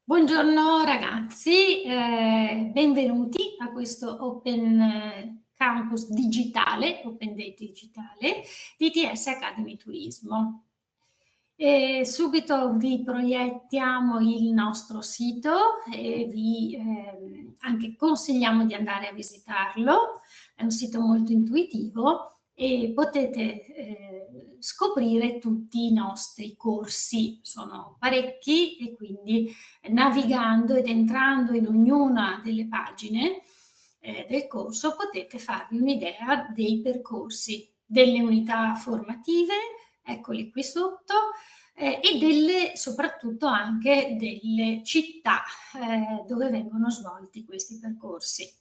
Buongiorno ragazzi, benvenuti a questo Open Campus digitale, Open Day digitale di TS Academy Turismo. Subito vi proiettiamo il nostro sito e vi anche consigliamo di andare a visitarlo. È un sito molto intuitivo e potete scoprire tutti i nostri corsi. Sono parecchi e quindi navigando ed entrando in ognuna delle pagine del corso potete farvi un'idea dei percorsi, delle unità formative, eccoli qui sotto, e soprattutto anche delle città dove vengono svolti questi percorsi.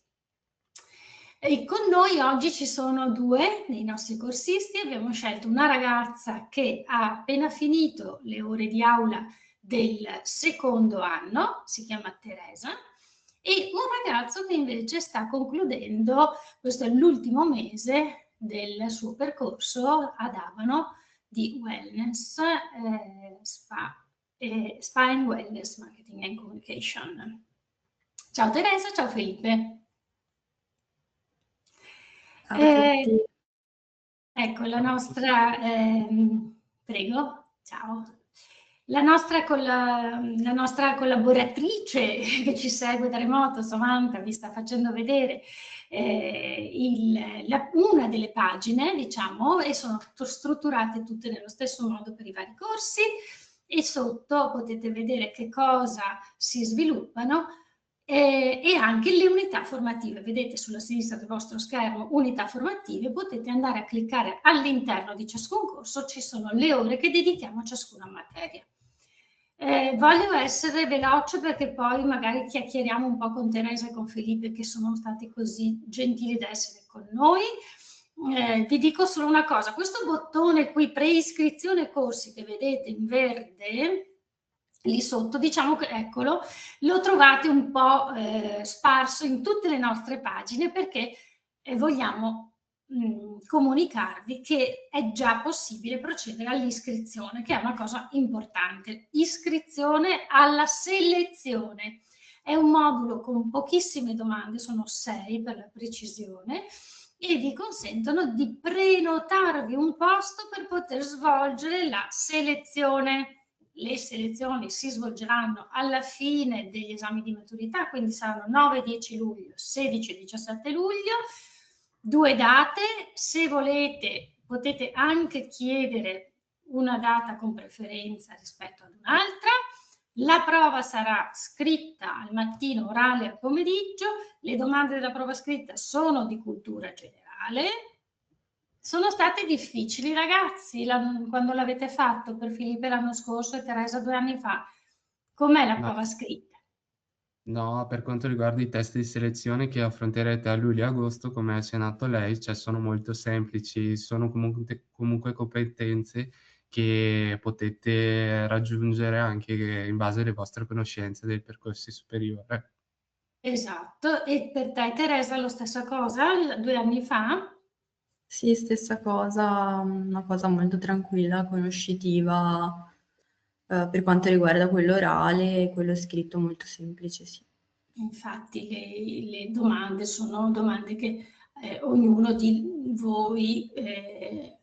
E con noi oggi ci sono due dei nostri corsisti. Abbiamo scelto una ragazza che ha appena finito le ore di aula del secondo anno, si chiama Teresa, e un ragazzo che invece sta concludendo, questo è l'ultimo mese del suo percorso ad Abano di Wellness, Spa and Wellness Marketing and Communication. Ciao Teresa, ciao Felipe. Ciao a tutti. Ecco, la nostra, prego, ciao. La nostra collaboratrice che ci segue da remoto, Samantha, vi sta facendo vedere una delle pagine, diciamo, e sono strutturate tutte nello stesso modo per i vari corsi, e sotto potete vedere che cosa si sviluppano e anche le unità formative. Vedete sulla sinistra del vostro schermo unità formative, potete andare a cliccare all'interno di ciascun corso, ci sono le ore che dedichiamo a ciascuna materia. Voglio essere veloce perché poi magari chiacchieriamo un po' con Teresa e con Felipe che sono stati così gentili da essere con noi. Vi dico solo una cosa, questo bottone qui preiscrizione corsi che vedete in verde lì sotto, diciamo che eccolo, lo trovate un po' sparso in tutte le nostre pagine perché vogliamo comunicarvi che è già possibile procedere all'iscrizione, che è una cosa importante. Iscrizione alla selezione. È un modulo con pochissime domande, sono 6 per la precisione, e vi consentono di prenotarvi un posto per poter svolgere la selezione. Le selezioni si svolgeranno alla fine degli esami di maturità, quindi saranno 9-10 luglio, 16-17 luglio, 2 date. Se volete potete anche chiedere una data con preferenza rispetto ad un'altra. La prova sarà scritta al mattino, orale al pomeriggio. Le domande della prova scritta sono di cultura generale. Sono state difficili, ragazzi, quando l'avete fatto per Felipe l'anno scorso e Teresa 2 anni fa. Com'è la prova scritta? No, per quanto riguarda i test di selezione che affronterete a luglio e agosto, come ha accennato lei, cioè sono molto semplici, sono comunque competenze che potete raggiungere anche in base alle vostre conoscenze del percorso superiore. Esatto, e per te Teresa lo stessa cosa, 2 anni fa? Sì, stessa cosa, una cosa molto tranquilla, conoscitiva, per quanto riguarda quello orale e quello scritto molto semplice, sì. Infatti le domande sono domande che ognuno di voi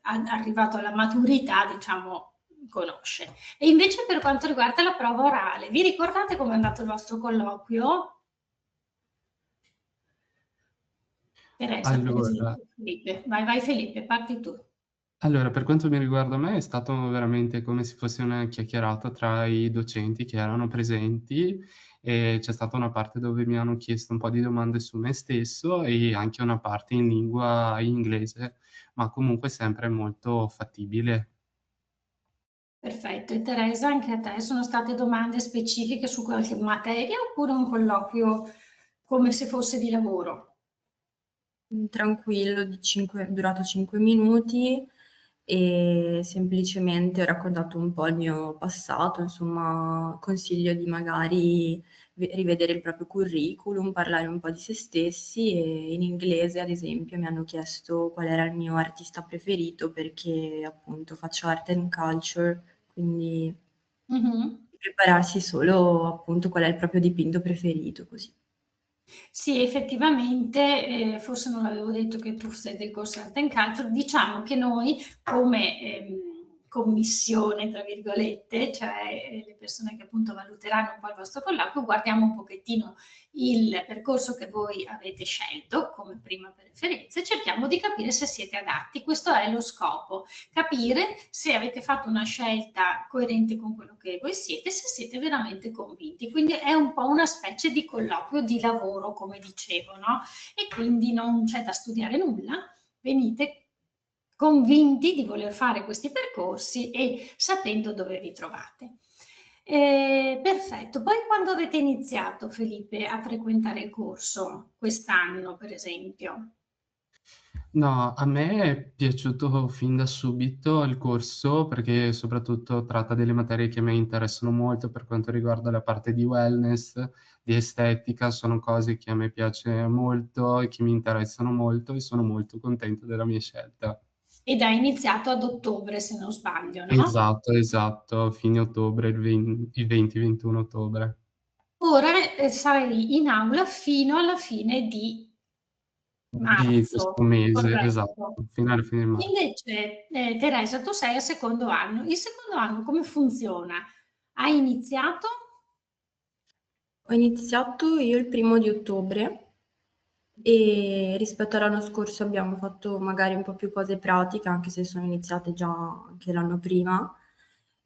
arrivato alla maturità, diciamo, conosce. E invece per quanto riguarda la prova orale, vi ricordate com'è andato il vostro colloquio? Teresa, per Allora, esempio. Felipe. Vai Felipe, parti tu. Allora, per quanto mi riguarda me, è stato veramente come se fosse una chiacchierata tra i docenti che erano presenti e c'è stata una parte dove mi hanno chiesto un po' di domande su me stesso e anche una parte in lingua inglese, ma comunque sempre molto fattibile. Perfetto. E Teresa, anche a te sono state domande specifiche su qualche materia oppure un colloquio come se fosse di lavoro? Tranquillo, durato 5 minuti e semplicemente ho raccontato un po' il mio passato, insomma, consiglio di magari rivedere il proprio curriculum, parlare un po' di se stessi e in inglese, ad esempio, mi hanno chiesto qual era il mio artista preferito perché appunto faccio art and culture, quindi prepararsi solo appunto qual è il proprio dipinto preferito, così. Sì, effettivamente, forse non l'avevo detto che tu sei del corso Art and Culture, diciamo che noi come commissione, tra virgolette, cioè le persone che appunto valuteranno un po' il vostro colloquio, guardiamo un pochettino il percorso che voi avete scelto come prima preferenza e cerchiamo di capire se siete adatti. Questo è lo scopo, capire se avete fatto una scelta coerente con quello che voi siete, se siete veramente convinti. Quindi è un po' una specie di colloquio di lavoro, come dicevo, no? E quindi non c'è da studiare nulla, venite convinti di voler fare questi percorsi e sapendo dove vi trovate. Perfetto, poi quando avete iniziato, Felipe, a frequentare il corso? Quest'anno, per esempio? No, a me è piaciuto fin da subito il corso perché soprattutto tratta delle materie che a me interessano molto per quanto riguarda la parte di wellness, di estetica, sono cose che a me piace molto e che mi interessano molto e sono molto contento della mia scelta. Ed hai iniziato ad ottobre, se non sbaglio, no? Esatto, esatto, fine ottobre, il 20-21 ottobre. Ora sarai in aula fino alla fine di Di questo marzo, mese, esatto, corretto? fino alla fine di marzo. Invece, Teresa, tu sei al secondo anno. Il secondo anno come funziona? Hai iniziato? Ho iniziato io il 1° di ottobre e rispetto all'anno scorso abbiamo fatto magari un po' più cose pratiche, anche se sono iniziate già anche l'anno prima.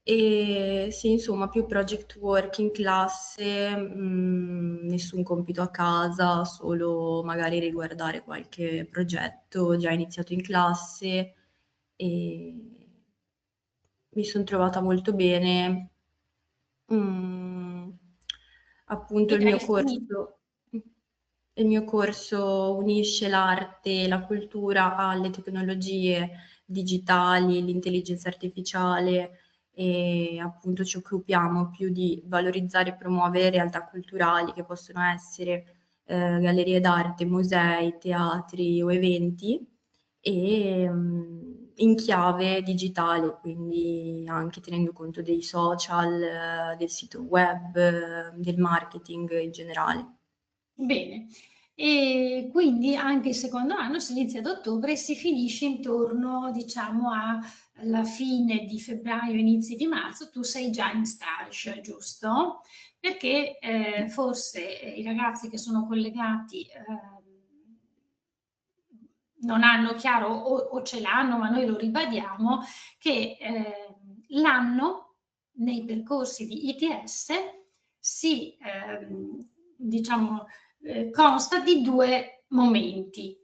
E sì, insomma, più project work in classe, nessun compito a casa, solo magari riguardare qualche progetto già iniziato in classe e mi son trovata molto bene. Appunto Ed hai finito? il mio corso unisce l'arte e la cultura alle tecnologie digitali, l'intelligenza artificiale e appunto ci occupiamo più di valorizzare e promuovere realtà culturali che possono essere gallerie d'arte, musei, teatri o eventi e in chiave digitale, quindi anche tenendo conto dei social, del sito web, del marketing in generale. Bene. E quindi anche il secondo anno si inizia ad ottobre e si finisce intorno, diciamo, alla fine di febbraio, inizi di marzo. Tu sei già in stage, giusto? Perché forse i ragazzi che sono collegati non hanno chiaro o ce l'hanno, ma noi lo ribadiamo, che l'anno nei percorsi di ITS si, diciamo, consta di due momenti.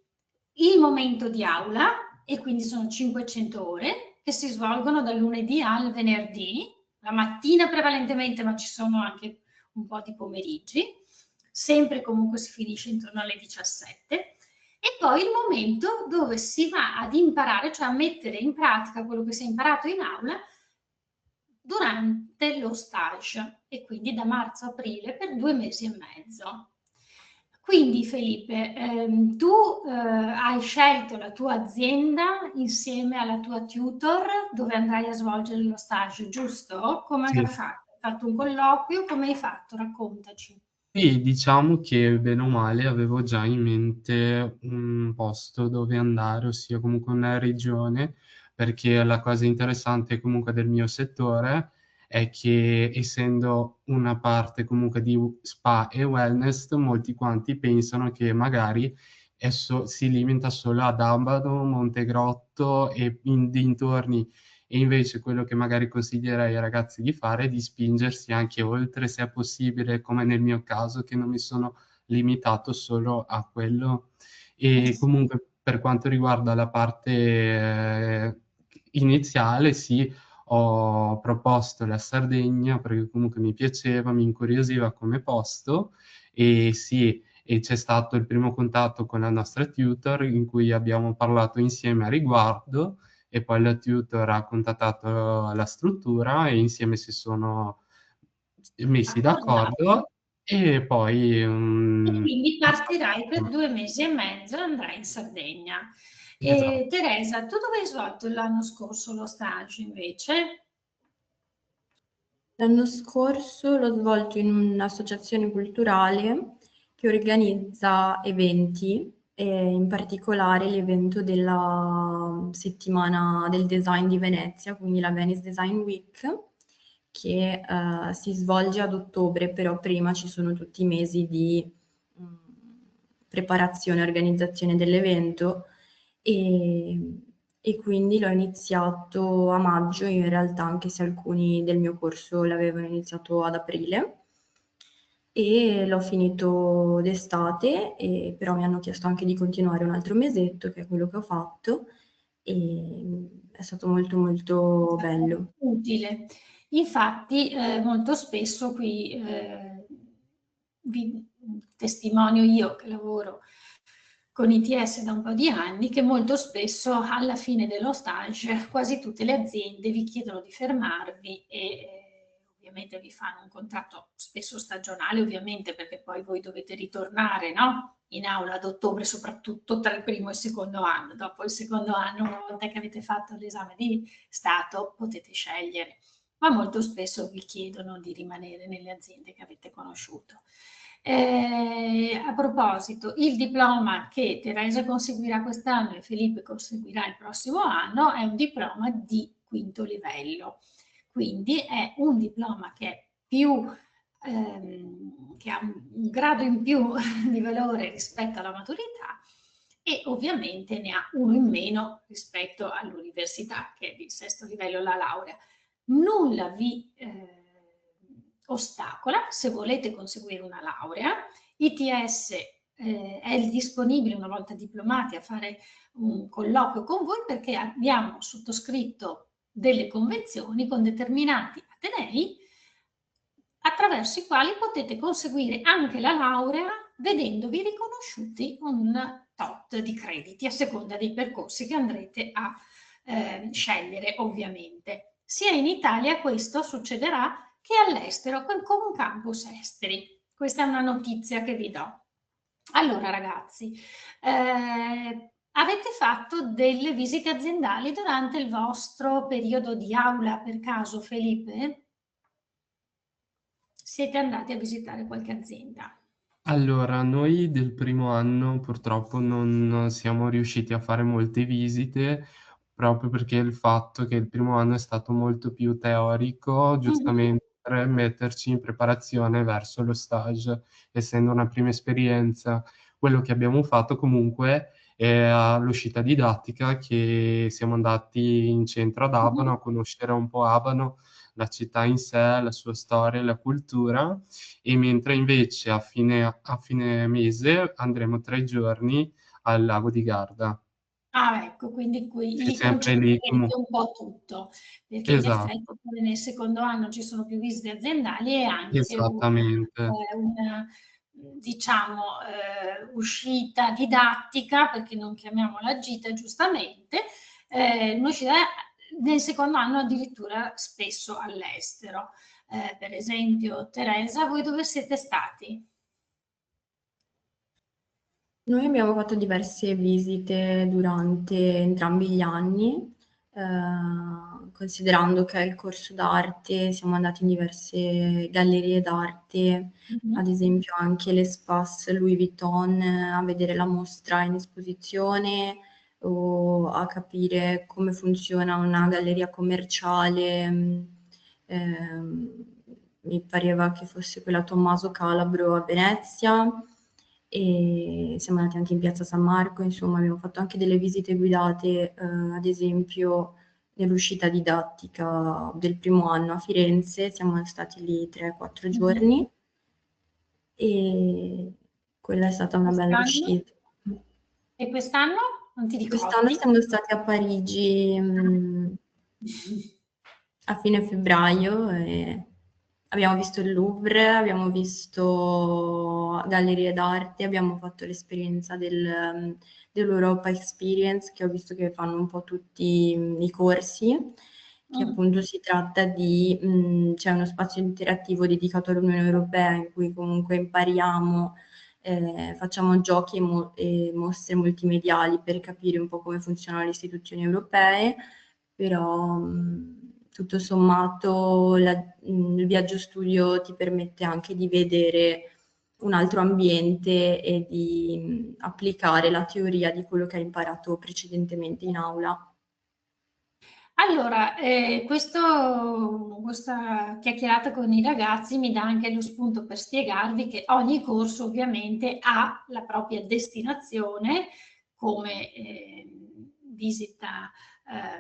Il momento di aula, e quindi sono 500 ore, che si svolgono dal lunedì al venerdì, la mattina prevalentemente, ma ci sono anche un po' di pomeriggi, sempre comunque si finisce intorno alle 17, e poi il momento dove si va ad imparare, cioè a mettere in pratica quello che si è imparato in aula durante lo stage e quindi da marzo a aprile per 2 mesi e mezzo. Quindi Felipe, tu hai scelto la tua azienda insieme alla tua tutor dove andrai a svolgere lo stage, giusto? Come hai Sì. fatto? Hai fatto un colloquio? Come hai fatto? Raccontaci. Sì, diciamo che bene o male avevo già in mente un posto dove andare, ossia comunque una regione, perché la cosa interessante comunque del mio settore è che essendo una parte comunque di spa e wellness, molti quanti pensano che magari si limita solo ad Abano, Montegrotto e in dintorni e invece quello che magari consiglierei ai ragazzi di fare è di spingersi anche oltre, se è possibile, come nel mio caso, che non mi sono limitato solo a quello. E comunque per quanto riguarda la parte iniziale, sì, ho proposto la Sardegna perché comunque mi piaceva, mi incuriosiva come posto e sì, e c'è stato il primo contatto con la nostra tutor in cui abbiamo parlato insieme a riguardo e poi la tutor ha contattato la struttura e insieme si sono messi Accordati. d'accordo e poi E quindi ha partirai per fatto 2 mesi e mezzo e andrai in Sardegna. esatto. E Teresa, tu dove hai svolto l'anno scorso lo stage invece? L'anno scorso l'ho svolto in un'associazione culturale che organizza eventi, e in particolare l'evento della settimana del design di Venezia, quindi la Venice Design Week, che si svolge ad ottobre, però prima ci sono tutti i mesi di mh, preparazione e organizzazione dell'evento e, e quindi l'ho iniziato a maggio, in realtà, anche se alcuni del mio corso l'avevano iniziato ad aprile. E l'ho finito d'estate, però mi hanno chiesto anche di continuare un altro mesetto, che è quello che ho fatto, e è stato molto molto bello. Utile. Infatti, molto spesso qui vi testimonio io che lavoro con ITS da un po' di anni, che molto spesso alla fine dello stage quasi tutte le aziende vi chiedono di fermarvi e ovviamente vi fanno un contratto spesso stagionale, ovviamente perché poi voi dovete ritornare, no? In aula ad ottobre, soprattutto tra il primo e il secondo anno. Dopo il secondo anno, una volta che avete fatto l'esame di Stato, potete scegliere, ma molto spesso vi chiedono di rimanere nelle aziende che avete conosciuto. A proposito, il diploma che Teresa conseguirà quest'anno e Felipe conseguirà il prossimo anno è un diploma di quinto livello, quindi è un diploma che è più che ha un grado in più di valore rispetto alla maturità e ovviamente ne ha uno in meno rispetto all'università, che è di sesto livello la laurea. Nulla vi ostacola se volete conseguire una laurea. ITS è disponibile una volta diplomati a fare un colloquio con voi perché abbiamo sottoscritto delle convenzioni con determinati atenei attraverso i quali potete conseguire anche la laurea vedendovi riconosciuti un tot di crediti a seconda dei percorsi che andrete a scegliere ovviamente. Sia in Italia questo succederà che all'estero con campus esteri. Questa è una notizia che vi do. Allora ragazzi, avete fatto delle visite aziendali durante il vostro periodo di aula per caso, Felipe? Siete andati a visitare qualche azienda? Allora, noi del primo anno purtroppo non siamo riusciti a fare molte visite, proprio perché il fatto che il primo anno è stato molto più teorico, Mm-hmm. giustamente per metterci in preparazione verso lo stage, essendo una prima esperienza. Quello che abbiamo fatto comunque è all'uscita didattica che siamo andati in centro ad Abano Mm-hmm. a conoscere un po' Abano, la città in sé, la sua storia e la cultura e mentre invece a fine mese andremo 3 giorni al lago di Garda. Ah, ecco, quindi qui Sì, lì sempre lì concentrerete un po' tutto, perché in esatto, effetti poi nel secondo anno ci sono più visite aziendali e anche esattamente. una diciamo, uscita didattica, perché non chiamiamola gita giustamente, un'uscita nel secondo anno addirittura spesso all'estero. Per esempio, Teresa, voi dove siete stati? Noi abbiamo fatto diverse visite durante entrambi gli anni, considerando che è il corso d'arte, siamo andati in diverse gallerie d'arte, ad Mhm. esempio anche l'Espace Louis Vuitton, a vedere la mostra in esposizione o a capire come funziona una galleria commerciale. Mi pareva che fosse quella Tommaso Calabro a Venezia e siamo andati anche in Piazza San Marco, insomma abbiamo fatto anche delle visite guidate, ad esempio nell'uscita didattica del primo anno a Firenze, siamo stati lì 3-4 Mhm. giorni e quella è stata una bella Quest'anno? uscita. E quest'anno? Non ti Quest'anno ricordi? siamo stati a Parigi, a fine febbraio e abbiamo visto il Louvre, abbiamo visto gallerie d'arte, abbiamo fatto l'esperienza dell'Europa Experience, che ho visto che fanno un po' tutti i corsi, che Mm. appunto si tratta di, c'è uno spazio interattivo dedicato all'Unione Europea in cui comunque impariamo, facciamo giochi e mostre multimediali per capire un po' come funzionano le istituzioni europee, però tutto sommato il viaggio studio ti permette anche di vedere un altro ambiente e di applicare la teoria di quello che hai imparato precedentemente in aula. Allora, questa chiacchierata con i ragazzi mi dà anche lo spunto per spiegarvi che ogni corso ovviamente ha la propria destinazione come visita,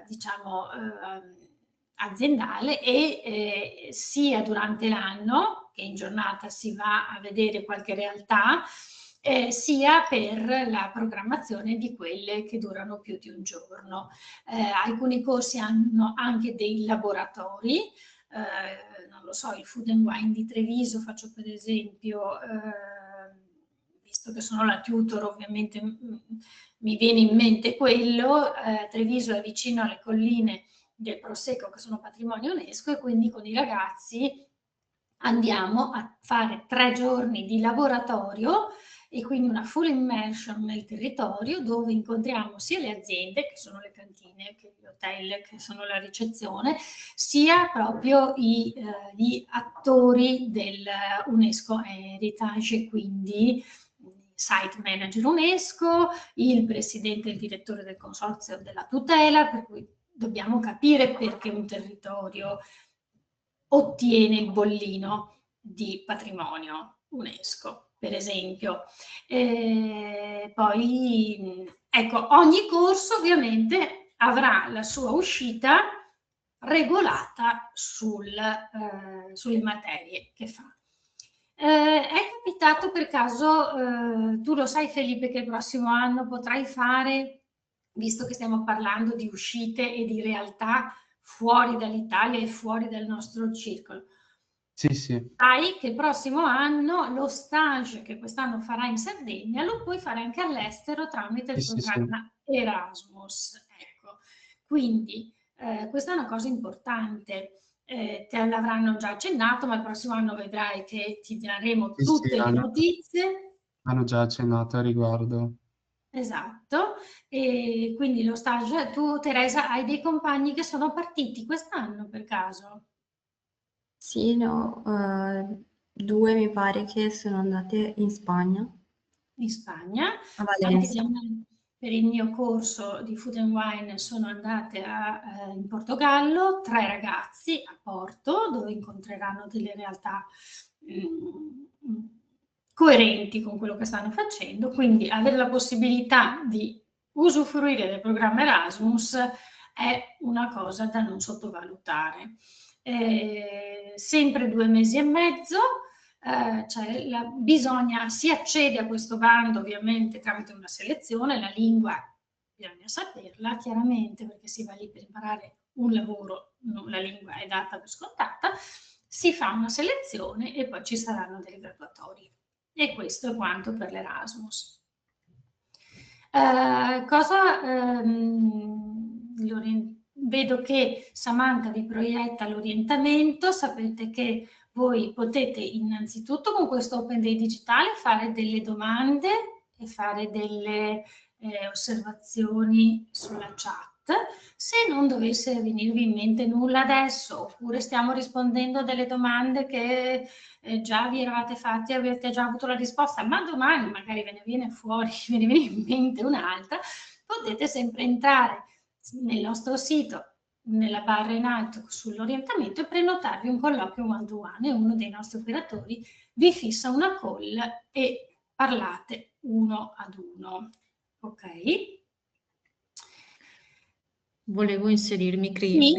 diciamo, aziendale e sia durante l'anno, che in giornata si va a vedere qualche realtà, sia per la programmazione di quelle che durano più di un giorno. Alcuni corsi hanno anche dei laboratori, non lo so, il Food and Wine di Treviso, faccio per esempio, visto che sono la tutor, ovviamente mi viene in mente quello. Treviso è vicino alle colline del Prosecco che sono patrimonio UNESCO e quindi con i ragazzi andiamo a fare 3 giorni di laboratorio e quindi una full immersion nel territorio dove incontriamo sia le aziende, che sono le cantine, che gli hotel, che sono la ricezione, sia proprio gli attori del UNESCO Heritage, quindi site manager UNESCO, il presidente e il direttore del consorzio della tutela, per cui dobbiamo capire perché un territorio ottiene il bollino di patrimonio UNESCO, per esempio. Poi, ecco, ogni corso ovviamente avrà la sua uscita regolata sulle materie che fa. È capitato per caso, tu lo sai Felipe, che il prossimo anno potrai fare, visto che stiamo parlando di uscite e di realtà fuori dall'Italia e fuori dal nostro circolo, Sì, sì, sai che il prossimo anno lo stage che quest'anno farai in Sardegna lo puoi fare anche all'estero tramite il sì, sì, sì. programma Erasmus. Ecco. Quindi questa è una cosa importante. Te l'avranno già accennato, ma il prossimo anno vedrai che ti daremo Sì, sì, tutte le notizie. hanno già accennato a riguardo. Esatto, e quindi lo stage, tu Teresa hai dei compagni che sono partiti quest'anno per caso? Sì, no, 2 mi pare che sono andate in Spagna, In Spagna, a anche Valencia. per il mio corso di Food and Wine sono andate in Portogallo, 3 ragazzi a Porto, dove incontreranno delle realtà coerenti con quello che stanno facendo, quindi avere la possibilità di usufruire del programma Erasmus è una cosa da non sottovalutare. Sempre 2 mesi e mezzo, cioè si accede a questo bando ovviamente tramite una selezione, la lingua bisogna saperla chiaramente perché si va lì per imparare un lavoro, la lingua è data per scontata, si fa una selezione e poi ci saranno delle graduatorie. E questo è quanto per l'Erasmus. Vedo che Samantha vi proietta l'orientamento, sapete che voi potete innanzitutto con questo Open Day digitale fare delle domande e fare delle osservazioni sulla chat. Se non dovesse venirvi in mente nulla adesso, oppure stiamo rispondendo a delle domande che già vi eravate fatti e avete già avuto la risposta, ma domani magari ve ne viene fuori, ve ne viene in mente un'altra, potete sempre entrare nel nostro sito, nella barra in alto sull'orientamento e prenotarvi un colloquio one-to-one e uno dei nostri operatori vi fissa una call e parlate uno ad uno. Ok? Volevo inserirmi, Cri, Sì,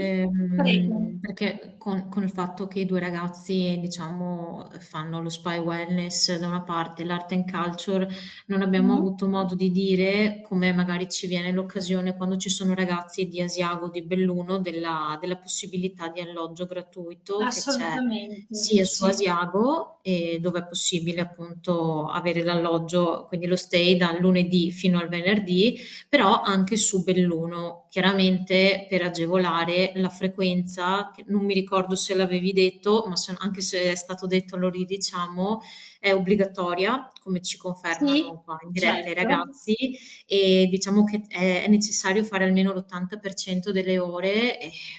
prego. perché con il fatto che i 2 ragazzi, diciamo, fanno lo Spy Wellness da una parte, l'Art and Culture, non abbiamo avuto modo di dire come magari ci viene l'occasione quando ci sono ragazzi di Asiago, di Belluno, della possibilità di alloggio gratuito che c'è Assolutamente, sia su sì. Asiago, e dove è possibile appunto avere l'alloggio, quindi lo stay dal lunedì fino al venerdì, però anche su Belluno, chiaramente per agevolare la frequenza, che non mi ricordo se l'avevi detto, ma anche se è stato detto lo ridiciamo, è obbligatoria, come ci confermano Sì, qua in diretta i certo. ragazzi, e diciamo che è necessario fare almeno l'80% delle ore,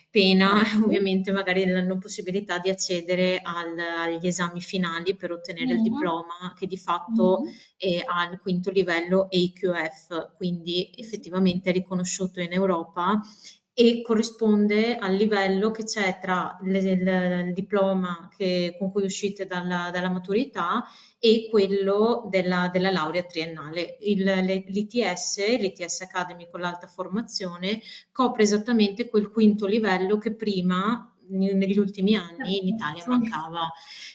pena ovviamente magari la non possibilità di accedere agli esami finali per ottenere il diploma, che di fatto ha il quinto livello EIQF, quindi effettivamente è riconosciuto in Europa e corrisponde al livello che c'è tra il diploma con cui uscite dalla maturità e quello della laurea triennale. L'ITS Academy con l'alta formazione copre esattamente quel quinto livello che prima, negli ultimi anni, in Italia mancava.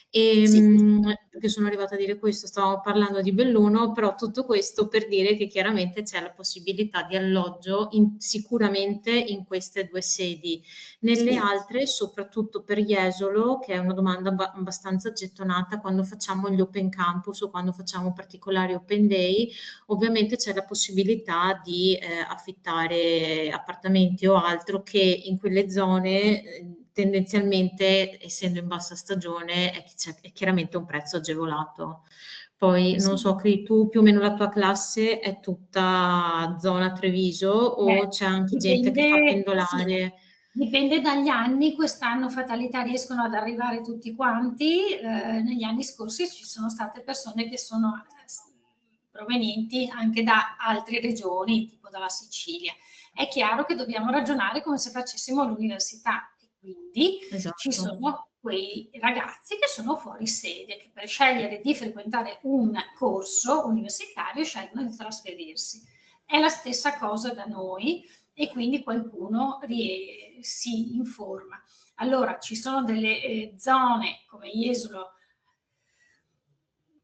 Perché sono arrivata a dire questo, stavamo parlando di Belluno, però tutto questo per dire che chiaramente c'è la possibilità di alloggio sicuramente in queste due sedi. Nelle altre, soprattutto per Jesolo, che è una domanda abbastanza gettonata quando facciamo gli open campus o quando facciamo particolari open day, ovviamente c'è la possibilità di affittare appartamenti o altro che in quelle zone tendenzialmente, essendo in bassa stagione, è chiaramente un prezzo agevolato. Poi non so, tu più o meno la tua classe è tutta zona Treviso o c'è anche gente che fa pendolare? Dipende dagli anni, quest'anno fatalità riescono ad arrivare tutti quanti, negli anni scorsi ci sono state persone che sono provenienti anche da altre regioni, tipo dalla Sicilia. È chiaro che dobbiamo ragionare come se facessimo l'università e quindi ci sono quei ragazzi che sono fuori sede, che per scegliere di frequentare un corso universitario scelgono di trasferirsi. È la stessa cosa da noi e quindi qualcuno si informa. Allora, ci sono delle zone come Jesolo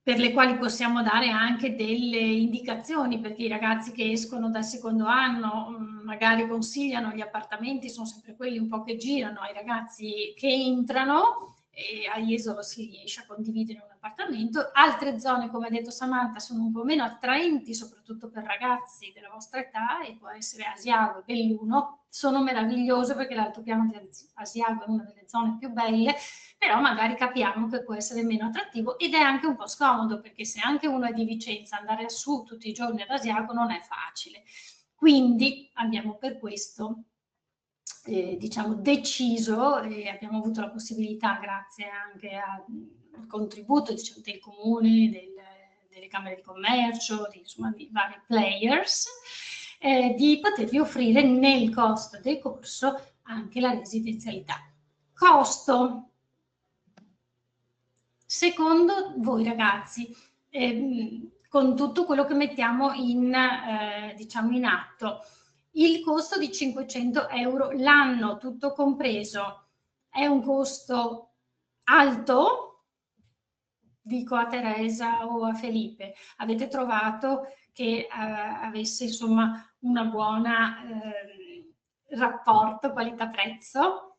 per le quali possiamo dare anche delle indicazioni, perché i ragazzi che escono dal secondo anno magari consigliano gli appartamenti, sono sempre quelli un po' che girano ai ragazzi che entrano, e a Jesolo si riesce a condividere un appartamento. Altre zone, come ha detto Samantha, sono un po' meno attraenti, soprattutto per ragazzi della vostra età, e può essere Asiago e Belluno. Sono meravigliose perché l'altopiano di Asiago è una delle zone più belle, però magari capiamo che può essere meno attrattivo ed è anche un po' scomodo, perché se anche uno è di Vicenza, andare su tutti i giorni ad Asiago non è facile. Quindi abbiamo per questo diciamo deciso, e abbiamo avuto la possibilità, grazie anche al contributo, diciamo, del comune, delle camere di commercio, insomma, di vari players, di potervi offrire nel costo del corso anche la residenzialità. Costo. Secondo voi ragazzi, con tutto quello che mettiamo diciamo in atto, il costo di 500 euro l'anno, tutto compreso, è un costo alto? Dico a Teresa o a Felipe, avete trovato che avesse insomma una buona rapporto qualità-prezzo?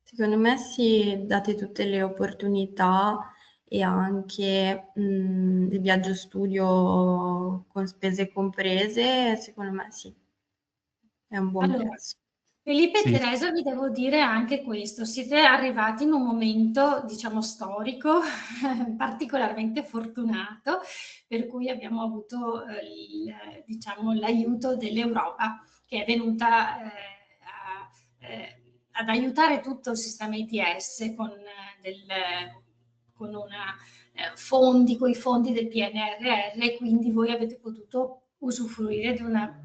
Secondo me sì, date tutte le opportunità e anche il viaggio studio con spese comprese, secondo me sì, è un buon prezzo. Felipe e Teresa, vi devo dire anche questo, siete arrivati in un momento, diciamo, storico particolarmente fortunato, per cui abbiamo avuto diciamo, l'aiuto dell'Europa, che è venuta ad aiutare tutto il sistema ITS con con i fondi del PNRR, e quindi voi avete potuto usufruire di una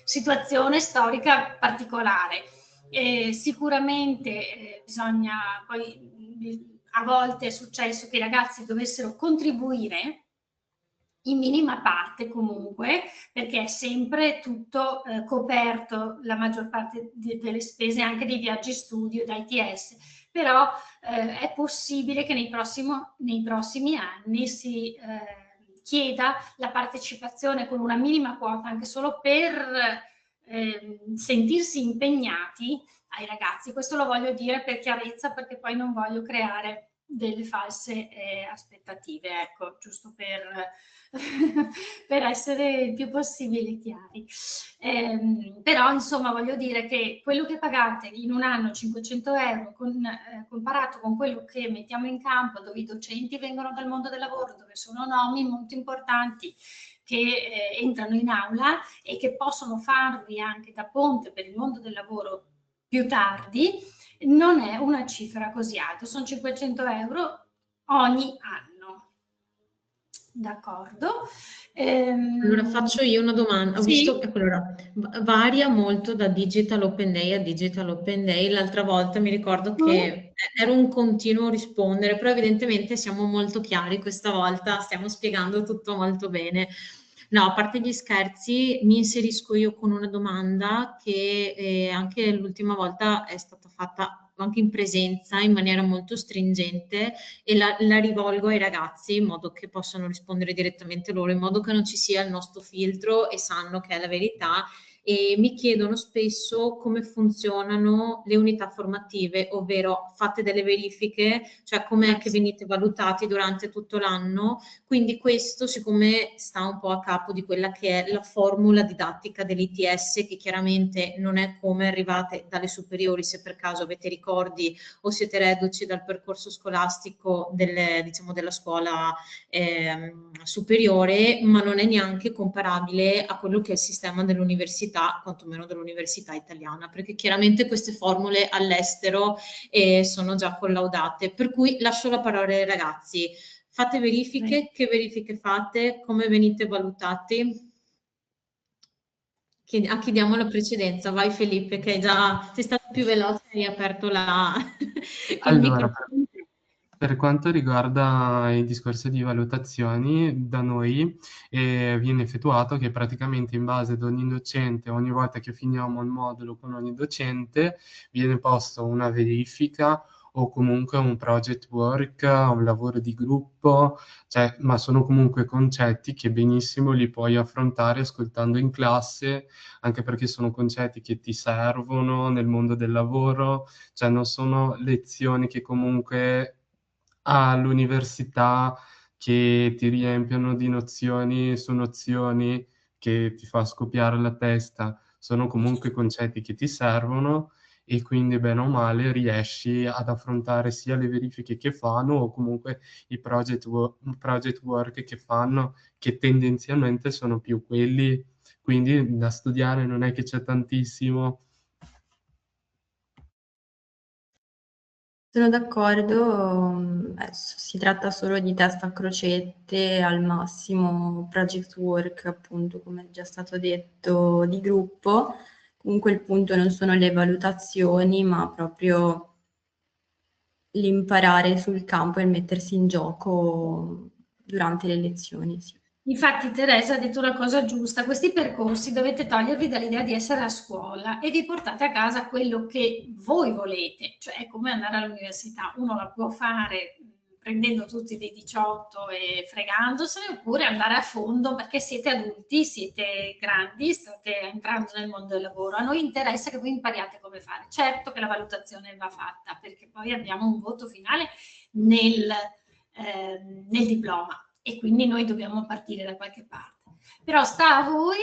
situazione storica particolare. Sicuramente bisogna poi, a volte è successo che i ragazzi dovessero contribuire in minima parte comunque, perché è sempre tutto coperto, la maggior parte delle spese anche dei viaggi studio da ITS, però è possibile che nei prossimi anni si chieda la partecipazione con una minima quota, anche solo per sentirsi impegnati ai ragazzi. Questo lo voglio dire per chiarezza, perché poi non voglio creare delle false aspettative, ecco, giusto per, per essere il più possibile chiari. Però insomma voglio dire che quello che pagate in un anno 500 euro comparato con quello che mettiamo in campo, dove i docenti vengono dal mondo del lavoro, dove sono nomi molto importanti che entrano in aula e che possono farvi anche da ponte per il mondo del lavoro più tardi, non è una cifra così alta, sono 500 euro ogni anno. D'accordo. Allora faccio io una domanda, ho visto Sì. che allora, varia molto da Digital Open Day a Digital Open Day, l'altra volta mi ricordo che era un continuo rispondere, però evidentemente siamo molto chiari questa volta, stiamo spiegando tutto molto bene. No, a parte gli scherzi, mi inserisco io con una domanda che anche l'ultima volta è stata fatta anche in presenza in maniera molto stringente e la rivolgo ai ragazzi in modo che possano rispondere direttamente loro, in modo che non ci sia il nostro filtro e sanno che è la verità. E mi chiedono spesso come funzionano le unità formative, ovvero fate delle verifiche, cioè com'è che venite valutati durante tutto l'anno. Quindi questo, siccome sta un po' a capo di quella che è la formula didattica dell'ITS, che chiaramente non è come arrivate dalle superiori, se per caso avete ricordi o siete reduci dal percorso scolastico diciamo, della scuola superiore, ma non è neanche comparabile a quello che è il sistema dell'università, quantomeno dell'università italiana, perché chiaramente queste formule all'estero sono già collaudate. Per cui lascio la parola ai ragazzi. Fate verifiche? Che verifiche fate? Come venite valutati? A chi diamo la precedenza? Vai Felipe, che sei stato più veloce e hai aperto il Allora, microfono. per quanto riguarda il discorso di valutazioni, da noi viene effettuato che praticamente in base ad ogni docente, ogni volta che finiamo il modulo con ogni docente, viene posto una verifica o comunque un project work, un lavoro di gruppo, cioè, ma sono comunque concetti che benissimo li puoi affrontare ascoltando in classe, anche perché sono concetti che ti servono nel mondo del lavoro, cioè non sono lezioni che comunque all'università che ti riempiono di nozioni su nozioni che ti fa scoppiare la testa, sono comunque concetti che ti servono e quindi bene o male riesci ad affrontare sia le verifiche che fanno o comunque i project work che fanno, che tendenzialmente sono più quelli, quindi da studiare non è che c'è tantissimo. Sono d'accordo, si tratta solo di test a crocette, al massimo project work, appunto, come è già stato detto, di gruppo. Comunque il punto non sono le valutazioni, ma proprio l'imparare sul campo e il mettersi in gioco durante le lezioni, sì. Infatti Teresa ha detto una cosa giusta, questi percorsi dovete togliervi dall'idea di essere a scuola e vi portate a casa quello che voi volete, cioè è come andare all'università, uno la può fare prendendo tutti dei 18 e fregandosene, oppure andare a fondo perché siete adulti, siete grandi, state entrando nel mondo del lavoro. A noi interessa che voi impariate come fare. Certo che la valutazione va fatta, perché poi abbiamo un voto finale nel diploma e quindi noi dobbiamo partire da qualche parte. Però sta a voi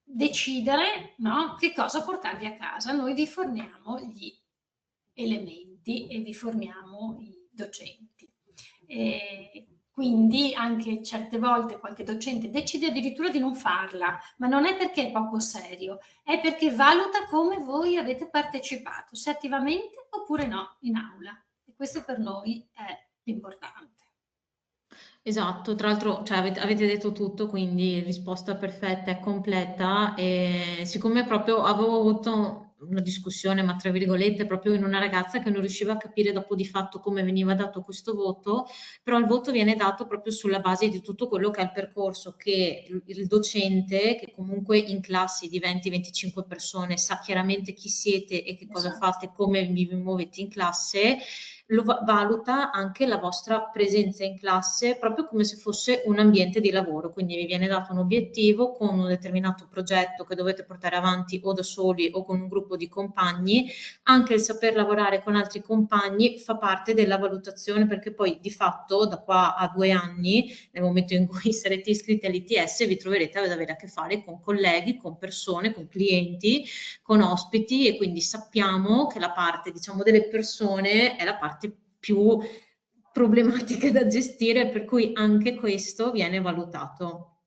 decidere, no, che cosa portarvi a casa. Noi vi forniamo gli elementi e vi forniamo i docenti. Quindi anche certe volte qualche docente decide addirittura di non farla, ma non è perché è poco serio, è perché valuta come voi avete partecipato, se attivamente oppure no in aula. E questo per noi è l'importante. Esatto, tra l'altro cioè, avete detto tutto, quindi risposta perfetta e completa. E siccome proprio avevo avuto una discussione, ma tra virgolette, proprio in una ragazza che non riusciva a capire dopo di fatto come veniva dato questo voto, però il voto viene dato proprio sulla base di tutto quello che è il percorso, che il docente, che comunque in classi di 20-25 persone sa chiaramente chi siete e che cosa fate, come vi muovete in classe, valuta anche la vostra presenza in classe proprio come se fosse un ambiente di lavoro, quindi vi viene dato un obiettivo con un determinato progetto che dovete portare avanti o da soli o con un gruppo di compagni. Anche il saper lavorare con altri compagni fa parte della valutazione, perché poi di fatto da qua a 2 anni, nel momento in cui sarete iscritti all'ITS, vi troverete ad avere a che fare con colleghi, con persone, con clienti, con ospiti, e quindi sappiamo che la parte, diciamo, delle persone è la parte più problematica da gestire, per cui anche questo viene valutato.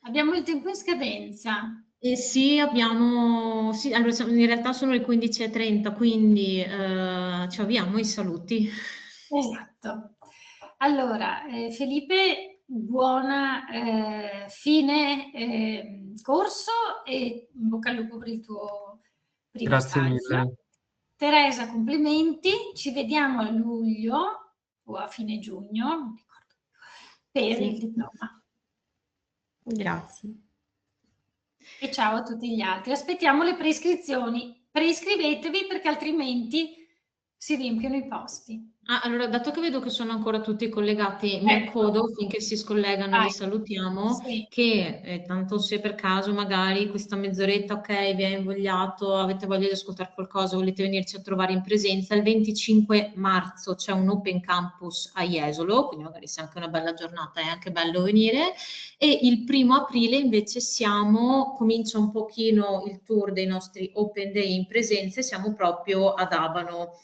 Abbiamo il tempo in scadenza. Sì, allora, in realtà sono le 15:30, quindi ci avviamo ai saluti. Esatto. Allora, Felipe, buona fine corso e in bocca al lupo per il tuo primo Grazie stage. mille. Teresa, complimenti, ci vediamo a luglio o a fine giugno, non ricordo, per Sì. il diploma. Grazie. E ciao a tutti gli altri. Aspettiamo le preiscrizioni. Preiscrivetevi perché altrimenti si riempiono i posti. Allora, dato che vedo che sono ancora tutti collegati, mi accodo finché si scollegano, li salutiamo, Sì. che tanto se per caso magari questa mezz'oretta, ok, vi ha invogliato, avete voglia di ascoltare qualcosa, volete venirci a trovare in presenza, il 25 marzo c'è un Open Campus a Jesolo, quindi magari se è anche una bella giornata è anche bello venire, e il 1° aprile invece comincia un pochino il tour dei nostri Open Day in presenza e siamo proprio ad Abano.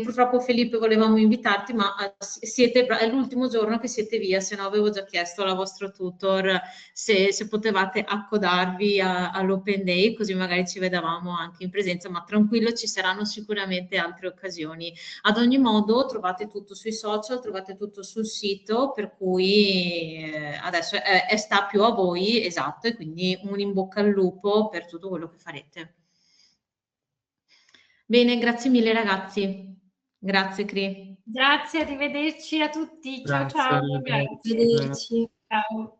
Purtroppo Felipe volevamo invitarti, ma è l'ultimo giorno che siete via, se no avevo già chiesto alla vostra tutor se potevate accodarvi all'Open Day, così magari ci vedevamo anche in presenza, ma tranquillo, ci saranno sicuramente altre occasioni. Ad ogni modo trovate tutto sui social, trovate tutto sul sito, per cui adesso sta più a voi, esatto, e quindi un in bocca al lupo per tutto quello che farete. Bene, grazie mille ragazzi. Grazie Cri. Grazie, arrivederci a tutti. Ciao Grazie, ciao. arrivederci. Grazie. Arrivederci. Ciao.